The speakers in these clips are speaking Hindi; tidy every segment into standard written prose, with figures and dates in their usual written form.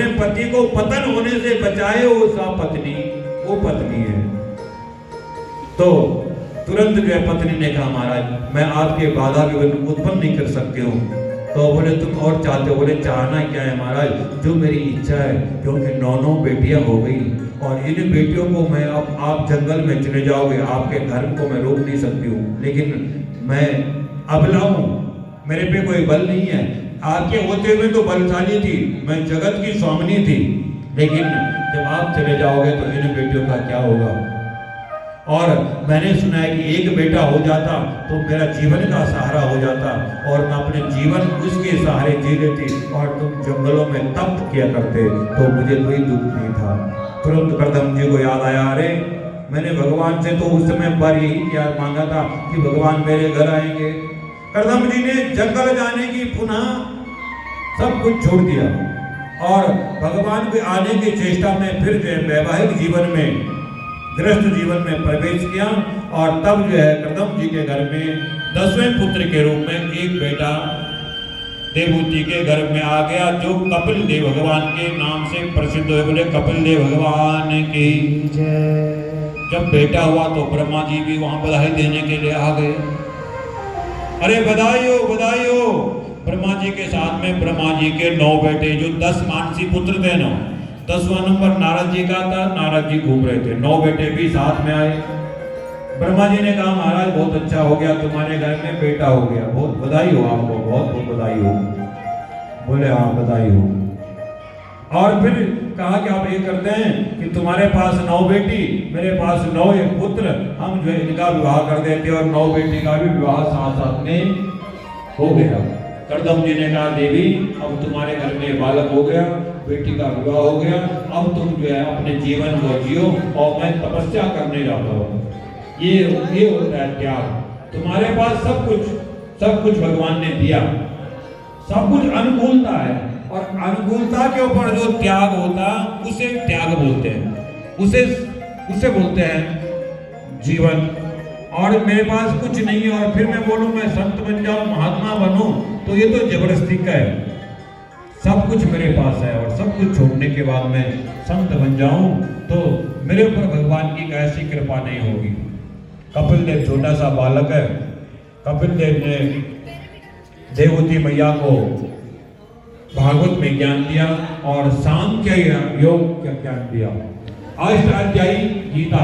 अपने पति को पतन होने से बचाए वो पत्नी, वो पत्नी है। तो तुरंत जो है पत्नी ने कहा महाराज मैं आपके बाधा भी उत्पन्न नहीं कर सकती हूँ। तो बोले तुम और चाहते हो? बोले चाहना क्या है महाराज, जो मेरी इच्छा है, क्योंकि 9 बेटियां हो गई और इन बेटियों को मैं अब आप जंगल में चले जाओगे, आपके धर्म को मैं रोक नहीं सकती हूँ, लेकिन मैं अबला हूँ, मेरे पे कोई बल नहीं है। आपके होते हुए तो बलशाली थी, मैं जगत की स्वामिनी थी, लेकिन जब आप चले जाओगे तो इन बेटियों का क्या होगा? और मैंने सुना है कि एक बेटा हो जाता तो मेरा जीवन का सहारा हो जाता और मैं अपने जीवन उसके सहारे जी लेती और तुम जंगलों में तप किया करते तो मुझे कोई दुख नहीं था। तुरंत करदम जी को याद आया, अरे मैंने भगवान से तो उस समय वर यही क्या मांगा था कि भगवान मेरे घर आएंगे। करदम जी ने जंगल जाने की पुनः सब कुछ छोड़ दिया और भगवान के आने की चेष्टा में फिर जो है वैवाहिक जीवन में, गृहस्थ जीवन में प्रवेश किया। और तब जो है करदम जी के घर में 10वें पुत्र के रूप में एक बेटा देवहूति के गर्भ में आ गया, जो कपिल देव भगवान के नाम से प्रसिद्ध हुए। बोले कपिल देव भगवान की जय। जब बेटा हुआ तो ब्रह्मा जी भी वहां बधाई देने के लिए आ गए। अरे बधाई हो बधाई हो। ब्रह्मा जी के साथ में ब्रह्मा जी के 9 बेटे, जो 10 मानसी पुत्र थे, 10वां नंबर नारद जी का था। नारद जी घूम रहे थे, 9 बेटे भी साथ में आए। ब्रह्मा जी ने कहा महाराज बहुत अच्छा हो गया, तुम्हारे घर में बेटा हो गया, बहुत बधाई हो आपको, बहुत बहुत बधाई हो। बोले हाँ बधाई हो। और फिर कहा कि आप ये करते हैं कि तुम्हारे पास 9 बेटी, मेरे पास 9 पुत्र, हम जो है इनका विवाह कर देते और 9 बेटी का भी विवाह साथ साथ में हो गया। करदम जी ने कहा देवी अब तुम्हारे घर में बालक हो गया, बेटी का विवाह हो गया, अब तुम जो है अपने जीवन को जियो और मैं तपस्या करने जाता हूँ। ये होता है त्याग। तुम्हारे पास सब कुछ भगवान ने दिया, सब कुछ अनुकूलता है और अनुकूलता के ऊपर जो त्याग होता उसे त्याग बोलते हैं, उसे बोलते हैं जीवन। और मेरे पास कुछ नहीं है और फिर मैं बोलूं मैं संत बन जाऊं, महात्मा बनूं, तो ये तो जबरदस्ती का है। सब कुछ मेरे पास है और सब कुछ छोड़ने के बाद मैं संत बन जाऊं तो मेरे ऊपर भगवान की ऐसी कृपा नहीं होगी। कपिल देव छोटा सा बालक है। कपिल देव ने देवहूति मैया को भागवत में ज्ञान दिया और सांख्य योग का ज्ञान दिया। अष्टाध्यायी गीता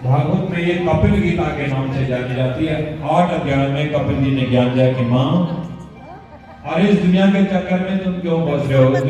भागवत में ये कपिल गीता के नाम से जानी जाती है। 8 अध्याय में कपिल जी ने ज्ञान दिया कि माँ, और इस दुनिया के चक्कर में तुम क्यों फंस रहे हो?